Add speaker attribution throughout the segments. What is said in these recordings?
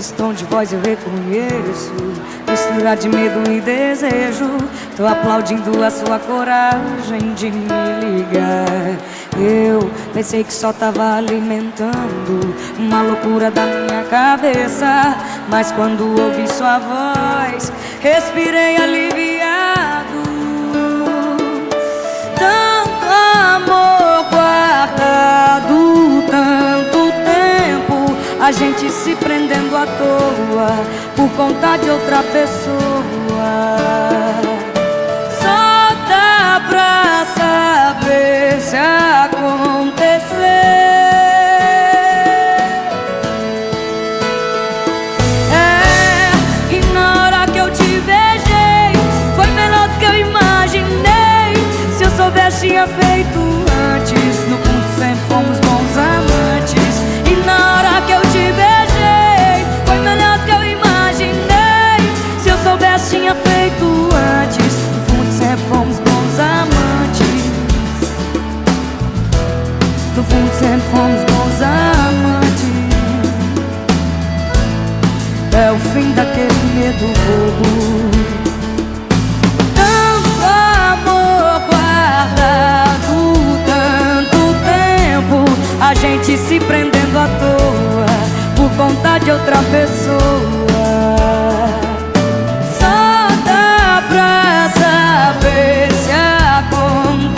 Speaker 1: Nesse tom de voz eu reconheço mistura de medo e desejo. Tô aplaudindo a sua coragem de me ligar. Eu pensei que só tava alimentando uma loucura da minha cabeça, mas quando ouvi sua voz, respirei aliviado. Tanto amor guardado, tanto tempo, a gente se prendendo à toa por conta de outra pessoa. Só dá pra saber se acontecer. E na hora que eu te beijei, foi melhor do que eu imaginei. Se eu soubesse, tinha feito antes. No fundo sempre fomos bons amantes. E na hora que eu te beijei, foi melhor do que eu imaginei. Se eu soubesse, tinha feito antes. No fundo sempre fomos bons amantes. No fundo sempre fomos bons amantes. É o fim daquele medo bobo. Tanto amor guardado, tanto tempo, a gente se prendendo à toa por conta de outra pessoa. Só dá pra saber se acontecer.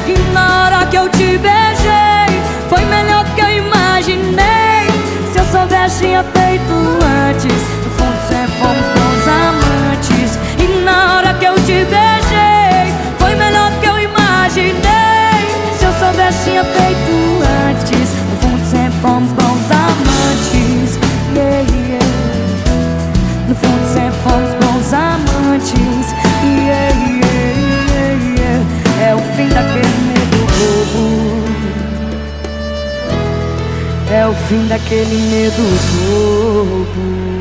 Speaker 1: E na hora que eu te beijei, foi melhor do que eu imaginei. Se eu soubesse, tinha feito antes. No fundo sempre fomos bons amantes. E na hora que eu te beijei, foi melhor do que eu imaginei. Se eu soubesse, tinha feito antes. No fundo sempre fomos bons amantes. Yeah, yeah. No fundo sempre fomos bons amantes. Yeah, yeah, yeah, yeah. É o fim daquele medo bobo. É o fim daquele medo bobo.